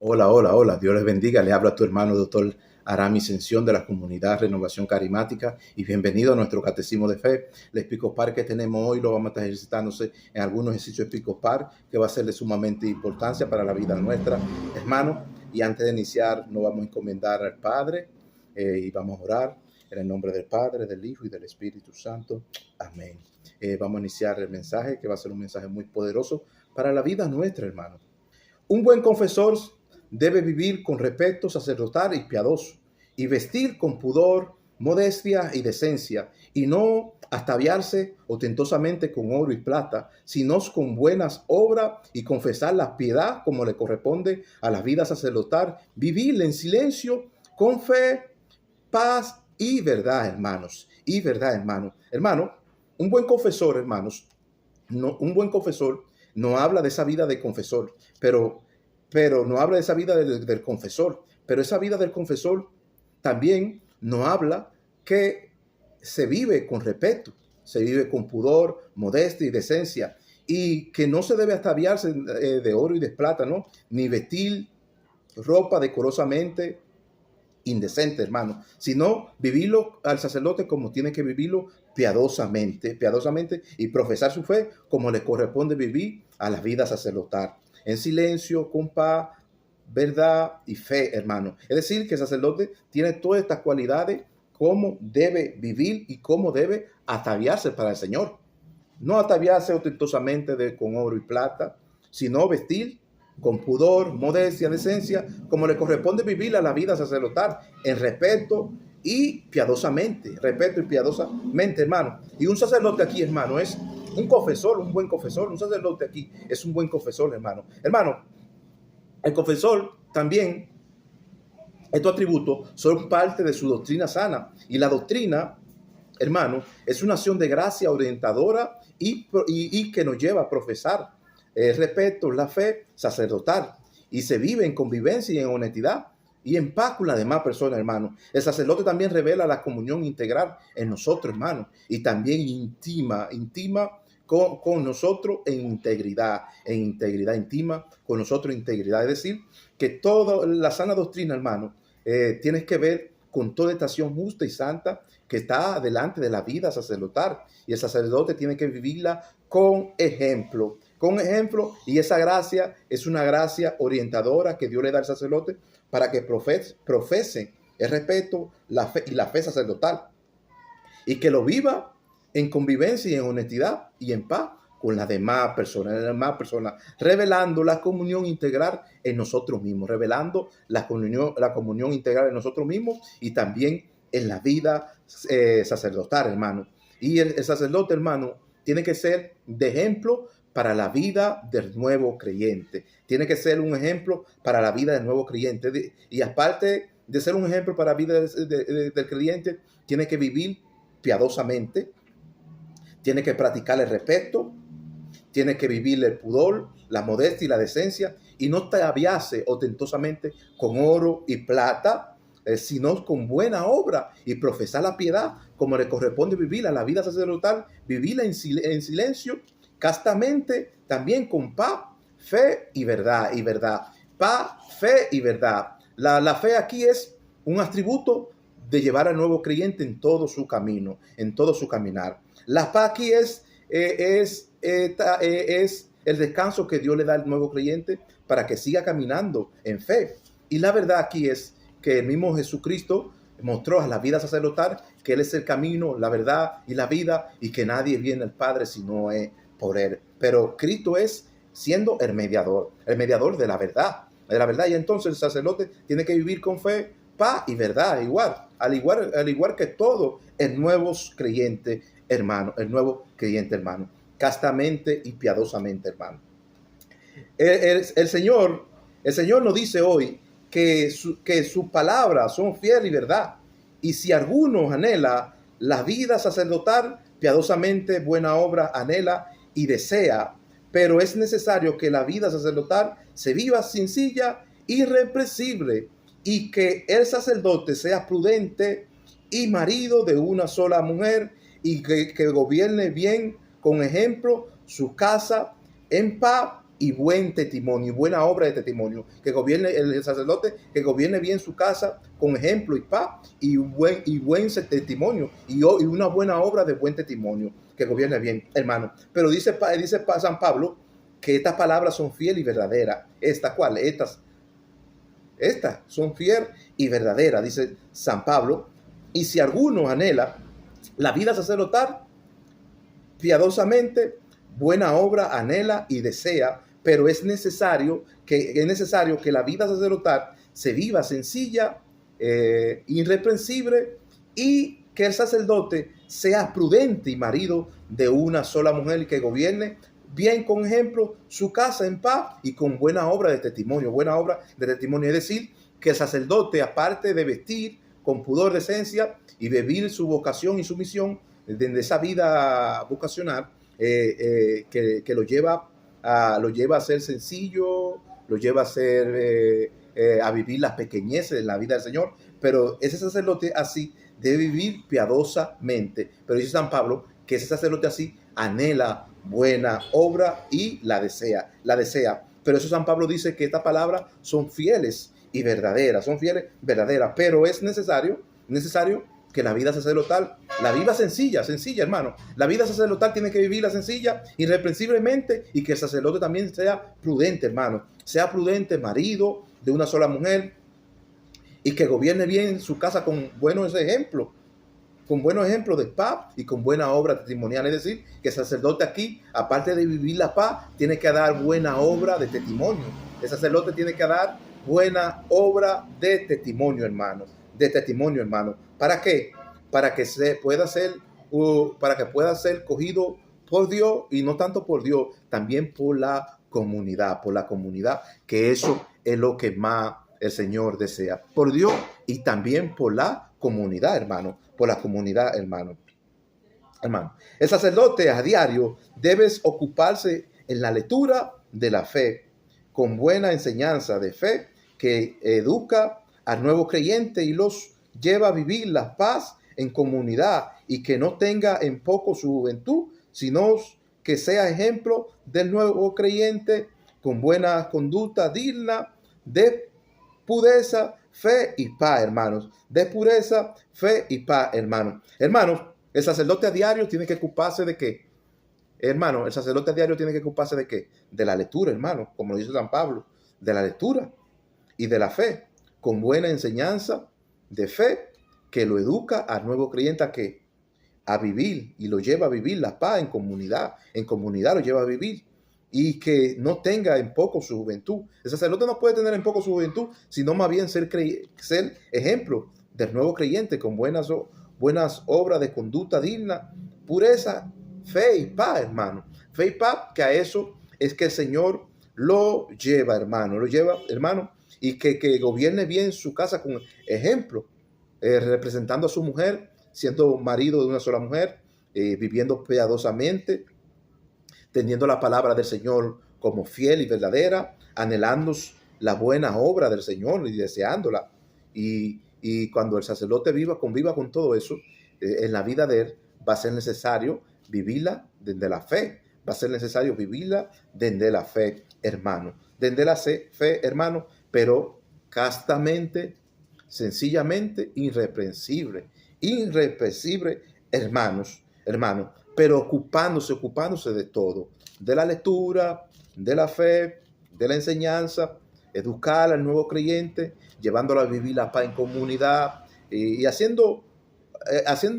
Hola, hola, hola. Dios les bendiga. Le habla tu hermano, doctor Arami Ascensión de la comunidad Renovación Carismática y bienvenido a nuestro Catecismo de Fe. El episcopar que tenemos hoy lo vamos a estar ejercitándose en algunos ejercicios episcopar que va a ser de sumamente importancia para la vida nuestra, hermano. Y antes de iniciar, nos vamos a encomendar al Padre y vamos a orar en el nombre del Padre, del Hijo y del Espíritu Santo. Amén. Vamos a iniciar el mensaje que va a ser un mensaje muy poderoso para la vida nuestra, hermano. Un buen confesor debe vivir con respeto sacerdotal y piadoso, y vestir con pudor, modestia y decencia, y no ataviarse ostentosamente con oro y plata, sino con buenas obras y confesar la piedad como le corresponde a la vida sacerdotal, vivir en silencio, con fe, paz y verdad, hermanos. Y verdad, hermanos. Hermano, un buen confesor, hermanos, un buen confesor no habla de esa vida de confesor, pero no habla de esa vida del confesor, pero esa vida del confesor también no habla que se vive con respeto, se vive con pudor, modestia y decencia, y que no se debe ataviarse de oro y de plata, ¿no? Ni vestir ropa decorosamente indecente, hermano, sino vivirlo al sacerdote como tiene que vivirlo piadosamente y profesar su fe como le corresponde vivir a la vida sacerdotal, en silencio, con paz, verdad y fe, hermano. Es decir, que el sacerdote tiene todas estas cualidades, cómo debe vivir y cómo debe ataviarse para el Señor. No ataviarse ostentosamente con oro y plata, sino vestir con pudor, modestia, decencia, como le corresponde vivir a la vida sacerdotal, en respeto y piadosamente, hermano. Y un sacerdote aquí, hermano, es un confesor, un buen confesor. Un sacerdote aquí es un buen confesor, hermano. Hermano, el confesor también, estos atributos son parte de su doctrina sana. Y la doctrina, hermano, es una acción de gracia orientadora y que nos lleva a profesar el respeto, la fe sacerdotal, y se vive en convivencia y en honestidad y en paz con las demás personas, hermano. El sacerdote también revela la comunión integral en nosotros, hermano, y también intima con nosotros en integridad íntima con nosotros en integridad. Es decir, que toda la sana doctrina, hermano, tiene que ver con toda esta acción justa y santa que está delante de la vida sacerdotal, y el sacerdote tiene que vivirla con ejemplo, y esa gracia es una gracia orientadora que Dios le da al sacerdote para que profese el respeto, la fe y la fe sacerdotal, y que lo viva en convivencia y en honestidad y en paz con las demás personas, revelando la comunión integral en nosotros mismos, revelando la comunión integral en nosotros mismos y también en la vida sacerdotal, hermano. Y el sacerdote, hermano, tiene que ser de ejemplo para la vida del nuevo creyente. Tiene que ser un ejemplo para la vida del nuevo creyente. Y aparte de ser un ejemplo para la vida del creyente, tiene que vivir piadosamente, tiene que practicar el respeto, tiene que vivir el pudor, la modestia y la decencia, y no ataviarse ostentosamente con oro y plata, sino con buena obra, y profesar la piedad como le corresponde vivir a la vida sacerdotal, vivirla en silencio, castamente, también con paz, fe y verdad, Paz, fe y verdad. La fe aquí es un atributo de llevar al nuevo creyente en todo su camino, en todo su caminar. La paz aquí es el descanso que Dios le da al nuevo creyente para que siga caminando en fe. Y la verdad aquí es que el mismo Jesucristo mostró a la vida sacerdotal que Él es el camino, la verdad y la vida, y que nadie viene al Padre si no es por Él. Pero Cristo es siendo el mediador de la verdad. Y entonces el sacerdote tiene que vivir con fe, paz y verdad, al igual que todo el nuevo creyente, hermano, castamente y piadosamente, hermano. El Señor nos dice hoy que sus palabras son fiel y verdad. Y si alguno anhela la vida sacerdotal, piadosamente buena obra anhela y desea, pero es necesario que la vida sacerdotal se viva sencilla, irrepresible, y que el sacerdote sea prudente y marido de una sola mujer, y que gobierne bien con ejemplo su casa en paz y buen testimonio, y buena obra de testimonio, que gobierne el sacerdote, que gobierne bien su casa con ejemplo y paz, y buen testimonio, y una buena obra de buen testimonio, que gobierne bien, hermano. Pero dice San Pablo que estas palabras son fieles y verdaderas. Estas son fieles y verdaderas, dice San Pablo. Y si alguno anhela la vida sacerdotal piadosamente, buena obra anhela y desea, pero es necesario que la vida sacerdotal se viva sencilla, irreprensible, y que el sacerdote sea prudente y marido de una sola mujer y que gobierne bien con ejemplo su casa en paz y con buena obra de testimonio. Es decir, que el sacerdote, aparte de vestir con pudor, decencia y vivir su vocación y su misión de esa vida vocacional, que lo lleva a ser sencillo, lo lleva a vivir las pequeñeces de la vida del Señor, pero ese sacerdote así debe vivir piadosamente. Pero dice San Pablo que ese sacerdote así anhela buena obra y la desea. Pero eso San Pablo dice que estas palabras son fieles y verdaderas, pero es necesario que la vida sacerdotal la viva sencilla, hermano. La vida sacerdotal tiene que vivirla sencilla, irreprensiblemente, y que el sacerdote también sea prudente, hermano. Sea prudente, marido de una sola mujer, y que gobierne bien su casa con buenos ejemplos de paz y con buena obra testimonial. Es decir, que el sacerdote aquí, aparte de vivir la paz, tiene que dar buena obra de testimonio. El sacerdote tiene que dar buena obra de testimonio, hermano. ¿Para qué? Para que pueda ser cogido por Dios, y no tanto por Dios, también por la comunidad, que eso es lo que más el Señor desea. Por Dios y también por la comunidad, hermano. Hermano, el sacerdote a diario debe ocuparse en la lectura de la fe, con buena enseñanza de fe que educa al nuevo creyente y los lleva a vivir la paz en comunidad, y que no tenga en poco su juventud, sino que sea ejemplo del nuevo creyente con buena conducta digna de pureza, fe y paz, hermanos. Hermanos, el sacerdote a diario tiene que ocuparse de qué. Hermano, el sacerdote a diario tiene que ocuparse de qué. De la lectura, hermano, como lo dice San Pablo, de la lectura y de la fe, con buena enseñanza de fe que lo educa al nuevo creyente a vivir, y lo lleva a vivir la paz en comunidad lo lleva a vivir, y que no tenga en poco su juventud. El sacerdote no puede tener en poco su juventud, sino más bien ser ejemplo del nuevo creyente con buenas obras de conducta digna, pureza, fe y paz, hermano. Fe y paz, que a eso es que el Señor lo lleva, hermano. Y que gobierne bien su casa con ejemplo, representando a su mujer, siendo marido de una sola mujer, viviendo piadosamente, teniendo la palabra del Señor como fiel y verdadera, anhelando la buena obra del Señor y deseándola. Y cuando el sacerdote conviva con todo eso, en la vida de él, va a ser necesario vivirla desde la fe. Hermano. Pero castamente, sencillamente, irreprensible, hermanos, pero ocupándose de todo, de la lectura, de la fe, de la enseñanza, educar al nuevo creyente, llevándolo a vivir la paz en comunidad, y haciendo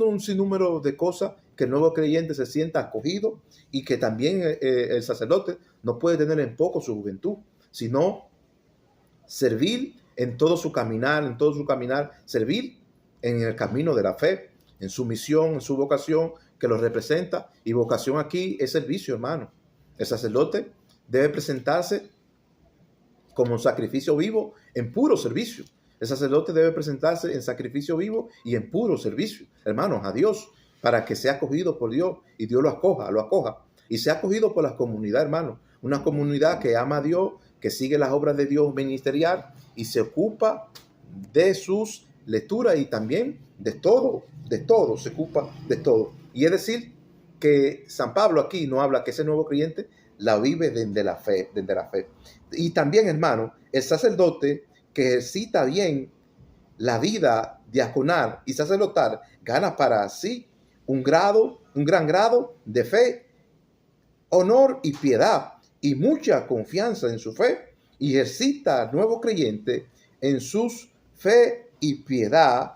un sinnúmero de cosas que el nuevo creyente se sienta acogido, y que también el sacerdote no puede tener en poco su juventud, sino servir en todo su caminar, servir en el camino de la fe, en su misión, en su vocación que lo representa. Y vocación aquí es servicio, hermano. El sacerdote debe presentarse como un sacrificio vivo en puro servicio. El sacerdote debe presentarse en sacrificio vivo y en puro servicio, hermanos, a Dios, para que sea acogido por Dios y Dios lo acoja. Y sea acogido por la comunidad, hermano. Una comunidad que ama a Dios, que sigue las obras de Dios ministerial y se ocupa de sus lecturas y también de todo, se ocupa de todo. Y es decir, que San Pablo aquí no habla que ese nuevo creyente la vive desde la fe, desde la fe. Y también, hermano, el sacerdote que ejercita bien la vida diaconal y sacerdotal gana para sí un gran grado de fe, honor y piedad y mucha confianza en su fe, y ejercita al nuevo creyente en sus fe y piedad,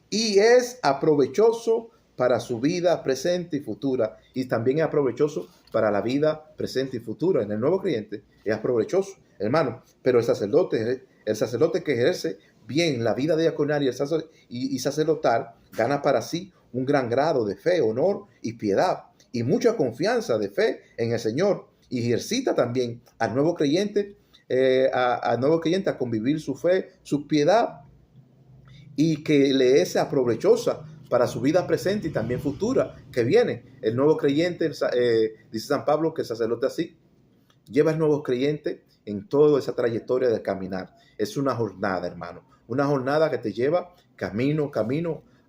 y es aprovechoso para su vida presente y futura, y también es aprovechoso para la vida presente y futura. En el nuevo creyente es aprovechoso, hermano, pero el sacerdote que ejerce bien la vida diaconal y sacerdotal gana para sí un gran grado de fe, honor y piedad, y mucha confianza de fe en el Señor, y ejercita también al nuevo creyente, a convivir su fe, su piedad, y que le es aprovechosa para su vida presente y también futura que viene. El nuevo creyente, dice San Pablo, que el sacerdote así lleva al nuevo creyente en toda esa trayectoria de caminar. Es una jornada, hermano, una jornada que te lleva camino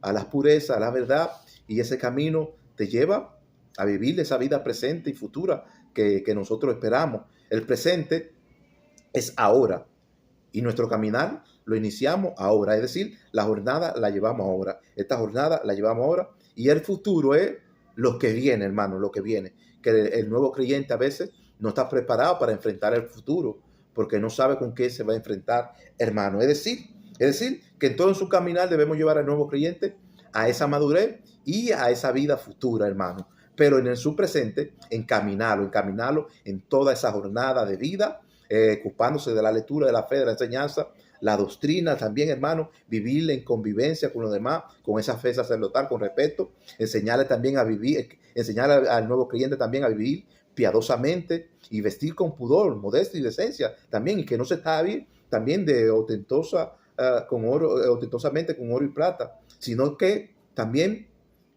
a la pureza, a la verdad, y ese camino te lleva a vivir esa vida presente y futura que nosotros esperamos. El presente es ahora, y nuestro caminar lo iniciamos ahora, es decir, la jornada la llevamos ahora. Esta jornada la llevamos ahora, y el futuro es lo que viene, hermano, lo que viene. Que el nuevo creyente a veces no está preparado para enfrentar el futuro, porque no sabe con qué se va a enfrentar, hermano. Es decir, que en todo su caminar debemos llevar al nuevo creyente a esa madurez y a esa vida futura, hermano. Pero en su presente, encaminarlo en toda esa jornada de vida, ocupándose de la lectura, de la fe, de la enseñanza, la doctrina también, hermano, vivir en convivencia con los demás, con esa fe sacerdotal, con respeto, enseñarle también a vivir, enseñar al nuevo creyente también a vivir piadosamente y vestir con pudor, modestia y decencia también, y que no se tape también de ostentosamente con oro y plata, sino que también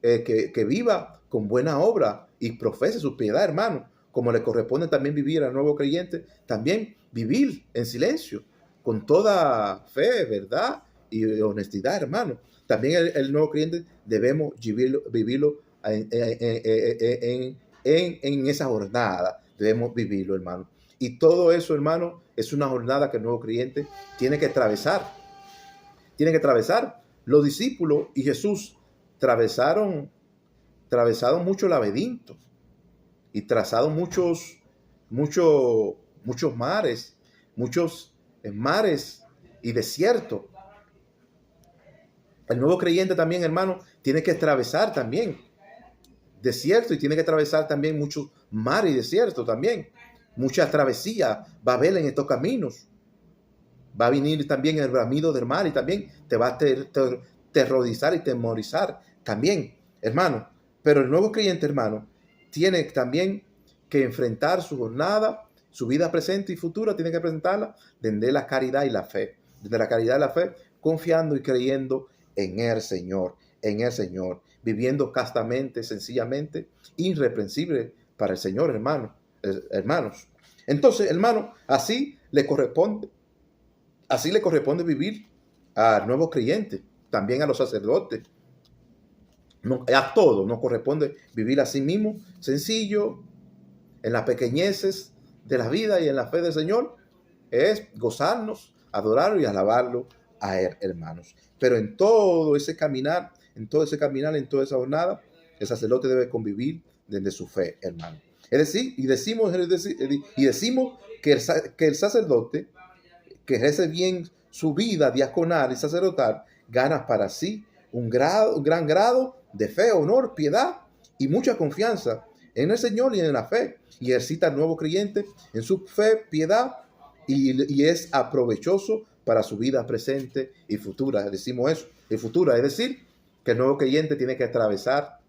que viva con buena obra y profese su piedad, hermano, como le corresponde también vivir al nuevo creyente, también vivir en silencio, con toda fe, verdad y honestidad, hermano. También el nuevo creyente debemos vivirlo en esa jornada, debemos vivirlo, hermano. Y todo eso, hermano, es una jornada que el nuevo creyente tiene que atravesar. Tiene que atravesar. Los discípulos y Jesús atravesaron mucho laberinto y trazaron muchos mares, muchos mares y desiertos. El nuevo creyente también, hermano, tiene que atravesar también desierto, y tiene que atravesar también muchos mares y desiertos también. Mucha travesía va a haber en estos caminos. Va a venir también el bramido del mar, y también te va a terrorizar y temorizar también, hermano. Pero el nuevo creyente, hermano, tiene también que enfrentar su jornada, su vida presente y futura, tiene que presentarla desde la caridad y la fe. Desde la caridad y la fe, confiando y creyendo en el Señor, viviendo castamente, sencillamente, irreprensible para el Señor, hermanos. Entonces, hermano, así le corresponde vivir al nuevo creyente, también a los sacerdotes. A todos nos corresponde vivir así mismo, sencillo, en las pequeñeces de la vida y en la fe del Señor, es gozarnos, adorarlo y alabarlo a Él, hermanos. Pero en todo ese caminar, en toda esa jornada, el sacerdote debe convivir desde su fe, hermano. Es decir, y decimos que el sacerdote que ejerce bien su vida diaconal y sacerdotal gana para sí un gran grado de fe, honor, piedad y mucha confianza en el Señor y en la fe, y ejercita al nuevo creyente en su fe, piedad, y es aprovechoso para su vida presente y futura. Decimos eso, y futura, es decir, que el nuevo creyente tiene que atravesar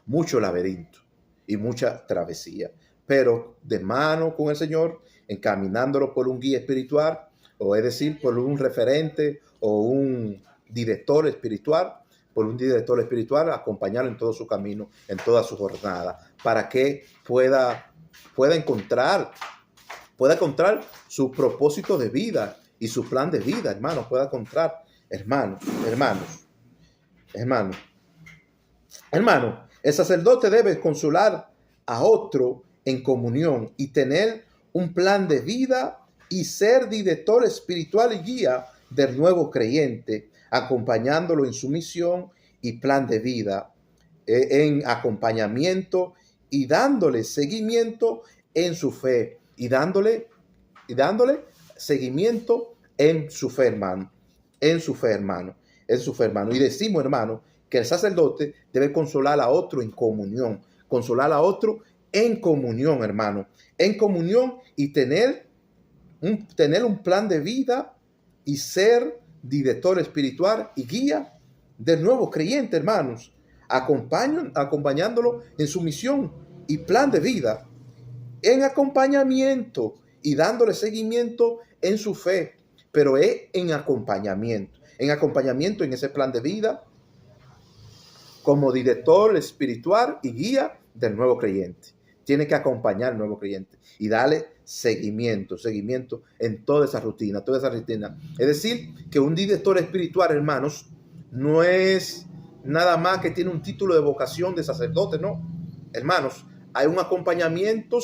mucho laberinto y mucha travesía, pero de mano con el Señor, encaminándolo por un guía espiritual, o es decir, por un referente o un director espiritual, acompañarlo en todo su camino, en toda su jornada, para que pueda encontrar su propósito de vida y su plan de vida, hermanos, hermano, el sacerdote debe consolar a otro en comunión y tener un plan de vida y ser director espiritual y guía del nuevo creyente, acompañándolo en su misión y plan de vida, en acompañamiento y dándole seguimiento en su fe y dándole seguimiento en su fe, hermano, en su fe, hermano, en su fe, hermano. Y decimos, hermano, que el sacerdote debe consolar a otro en comunión, consolar a otro en comunión, hermano, en comunión y tener un plan de vida y ser director espiritual y guía del nuevo creyente, hermanos, acompañándolo en su misión y plan de vida, en acompañamiento y dándole seguimiento en su fe, pero es en acompañamiento en ese plan de vida, como director espiritual y guía del nuevo creyente. Tiene que acompañar al nuevo creyente y darle seguimiento en toda esa rutina. Es decir, que un director espiritual, hermanos, no es nada más que tiene un título de vocación de sacerdote, no. Hermanos, hay un acompañamiento,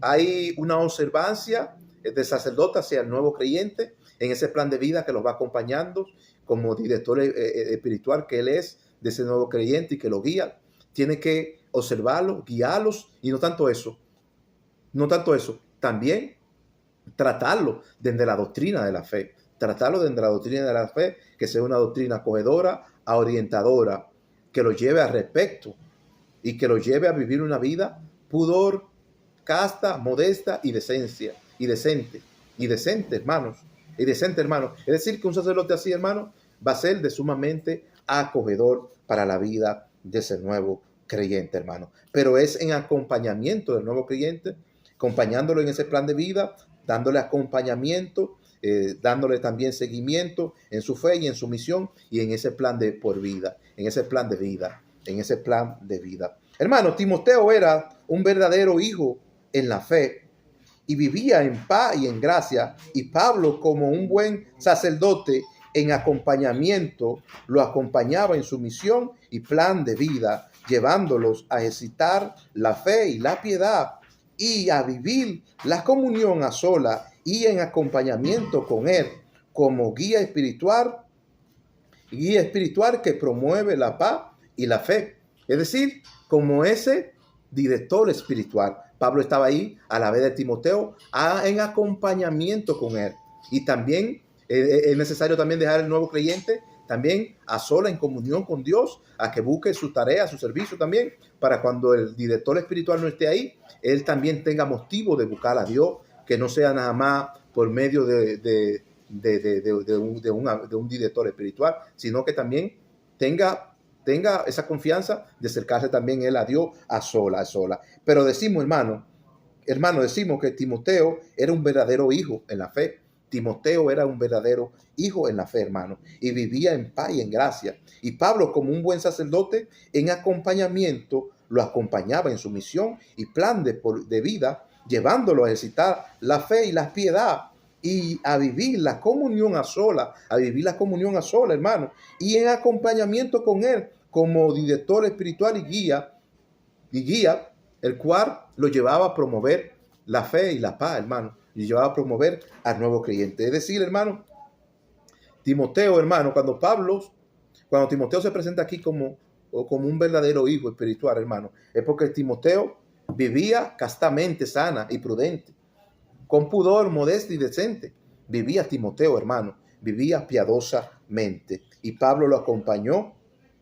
hay una observancia del sacerdote hacia el nuevo creyente en ese plan de vida que los va acompañando como director espiritual que él es de ese nuevo creyente y que lo guía. Tiene que observarlos, guiarlos y no tanto eso, también tratarlo desde la doctrina de la fe, que sea una doctrina acogedora, orientadora, que lo lleve al respecto y que lo lleve a vivir una vida pudor, casta, modesta y decente, hermanos. Es decir, que un sacerdote así, hermano, va a ser de sumamente acogedor para la vida de ese nuevo creyente, hermano. Pero es en acompañamiento del nuevo creyente, acompañándolo en ese plan de vida, dándole acompañamiento, dándole también seguimiento en su fe y en su misión y en ese plan de por vida, en ese plan de vida. Hermano, Timoteo era un verdadero hijo en la fe y vivía en paz y en gracia, y Pablo, como un buen sacerdote en acompañamiento, lo acompañaba en su misión y plan de vida, llevándolos a ejercitar la fe y la piedad y a vivir la comunión a sola y en acompañamiento con él como guía espiritual que promueve la paz y la fe. Es decir, como ese director espiritual. Pablo estaba ahí a la vez de Timoteo en acompañamiento con él. Y también es necesario también dejar el nuevo creyente también a sola en comunión con Dios, a que busque su tarea, su servicio también, para cuando el director espiritual no esté ahí, él también tenga motivo de buscar a Dios, que no sea nada más por medio de un director espiritual, sino que también tenga esa confianza de acercarse también él a Dios a sola. Pero decimos, decimos que Timoteo era un verdadero hijo en la fe. Timoteo era un verdadero hijo en la fe, hermano, y vivía en paz y en gracia. Y Pablo, como un buen sacerdote, en acompañamiento, lo acompañaba en su misión y plan de vida, llevándolo a ejercitar la fe y la piedad y a vivir la comunión a sola, hermano, y en acompañamiento con él como director espiritual y guía, el cual lo llevaba a promover la fe y la paz, hermano, y llevaba a promover al nuevo creyente. Es decir, hermano, Timoteo, hermano, cuando Timoteo se presenta aquí como un verdadero hijo espiritual, hermano, es porque Timoteo vivía castamente, sana y prudente, con pudor, modesto y decente. Vivía Timoteo, hermano, vivía piadosamente. Y Pablo lo acompañó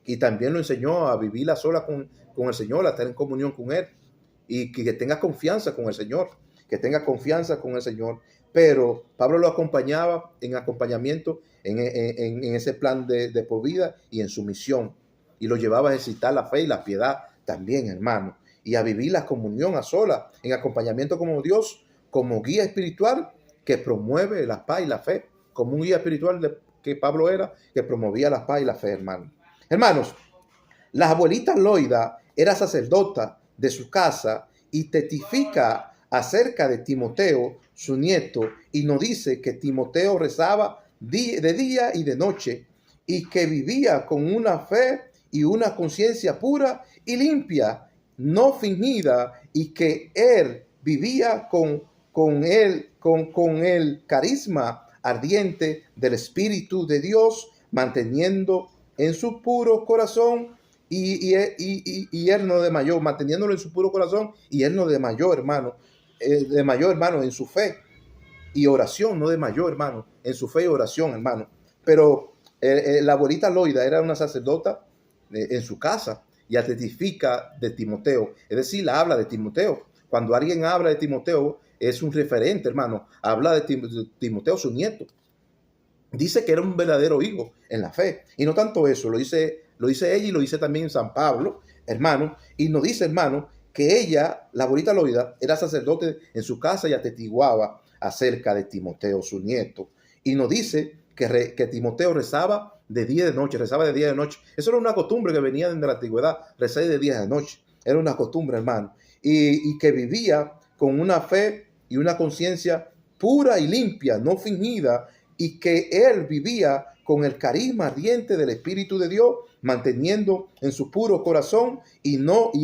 y también lo enseñó a vivir a sola con el Señor, a estar en comunión con Él. Y que tenga confianza con el Señor, Pero Pablo lo acompañaba en acompañamiento en ese plan de por vida y en su misión. Y lo llevaba a ejercitar la fe y la piedad también, hermano. Y a vivir la comunión a sola, en acompañamiento como Dios, como guía espiritual que promueve la paz y la fe. Como un guía espiritual que Pablo era, que promovía la paz y la fe, hermano. Hermanos, la abuelita Loida era sacerdota de su casa y testifica acerca de Timoteo, su nieto, y nos dice que Timoteo rezaba de día y de noche y que vivía con una fe y una conciencia pura y limpia, no fingida, y que él vivía con el carisma ardiente del Espíritu de Dios, manteniendo en su puro corazón y él no desmayó, manteniéndolo en su puro corazón, y él no desmayó, hermano, en su fe y oración, no desmayó, hermano, en su fe y oración, hermano. Pero la abuelita Loida era una sacerdota en su casa y testifica de Timoteo, es decir, la habla de Timoteo. Cuando alguien habla de Timoteo, es un referente, hermano. Habla de Timoteo, su nieto. Dice que era un verdadero hijo en la fe. Y no tanto eso, lo dice ella y lo dice también San Pablo, hermano. Y nos dice, hermano, que ella, la abuelita Loida, era sacerdote en su casa y atestiguaba acerca de Timoteo, su nieto. Y nos dice que Timoteo rezaba de día y de noche, rezaba de día y de noche. Eso era una costumbre que venía desde la antigüedad, rezar de día y de noche. Era una costumbre, hermano. Y que vivía con una fe y una conciencia pura y limpia, no fingida, y que él vivía con el carisma ardiente del Espíritu de Dios, manteniendo en su puro corazón, y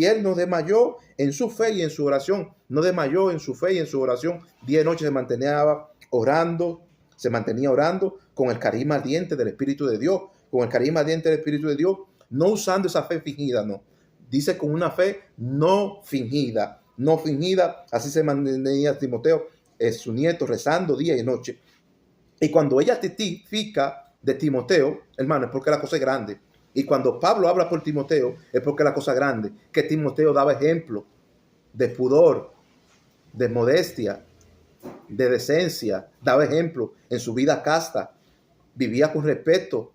él no desmayó en su fe y en su oración, no desmayó en su fe y en su oración, día y noche se mantenía orando con el carisma ardiente del Espíritu de Dios, con el carisma ardiente del Espíritu de Dios, no usando esa fe fingida, no. Dice con una fe no fingida, así se mantenía Timoteo, su nieto, rezando día y noche. Y cuando ella testifica de Timoteo, hermano, es porque la cosa es grande. Y cuando Pablo habla por Timoteo, es porque la cosa es grande. Que Timoteo daba ejemplo de pudor, de modestia, de decencia. Daba ejemplo en su vida casta. Vivía con respeto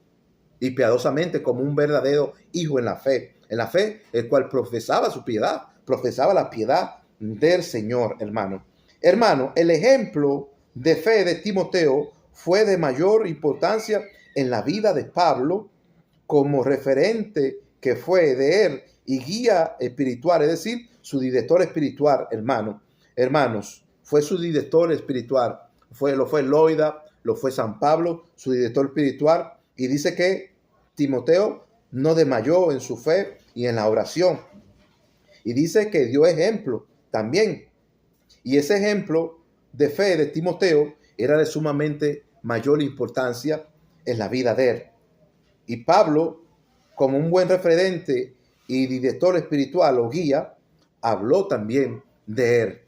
y piadosamente como un verdadero hijo en la fe. En la fe, el cual profesaba su piedad. Profesaba la piedad del Señor, hermano. Hermano, el ejemplo de fe de Timoteo fue de mayor importancia en la vida de Pablo como referente que fue de él y guía espiritual, es decir, su director espiritual, hermanos, fue su director espiritual, lo fue Loida, lo fue San Pablo, su director espiritual, y dice que Timoteo no desmayó en su fe y en la oración, y dice que dio ejemplo también, y ese ejemplo de fe de Timoteo era de sumamente mayor importancia en la vida de él. Y Pablo, como un buen referente y director espiritual o guía, habló también de él,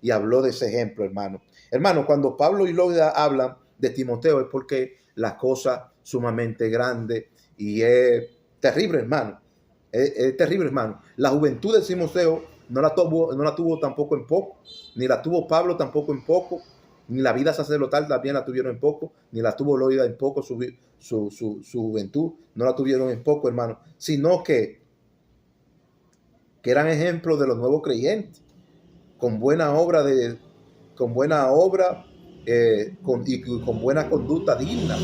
y habló de ese ejemplo, hermano. Hermano, cuando Pablo y Loida hablan de Timoteo es porque la cosa sumamente grande y es terrible, hermano. Es terrible, hermano. La juventud de Timoteo no la tuvo tampoco en poco, ni la tuvo Pablo tampoco en poco, ni la vida sacerdotal también la tuvieron en poco, ni la tuvo Loida en poco, su juventud no la tuvieron en poco, hermano, sino que eran ejemplos de los nuevos creyentes, con buena obra, con buena conducta digna,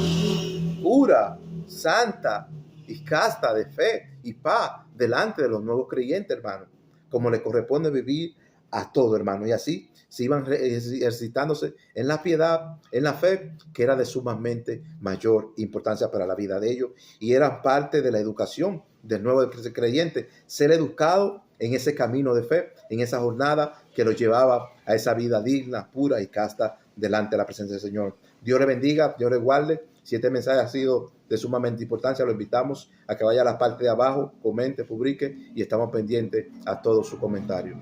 pura, santa y casta de fe y paz delante de los nuevos creyentes, hermano, como le corresponde vivir a todo, hermano. Y así se iban ejercitándose en la piedad, en la fe, que era de sumamente mayor importancia para la vida de ellos. Y eran parte de la educación del nuevo creyente, ser educado en ese camino de fe, en esa jornada que los llevaba a esa vida digna, pura y casta delante de la presencia del Señor. Dios le bendiga, Dios le guarde. Si este mensaje ha sido de sumamente importancia, lo invitamos a que vaya a la parte de abajo, comente, publique y estamos pendientes a todos sus comentarios.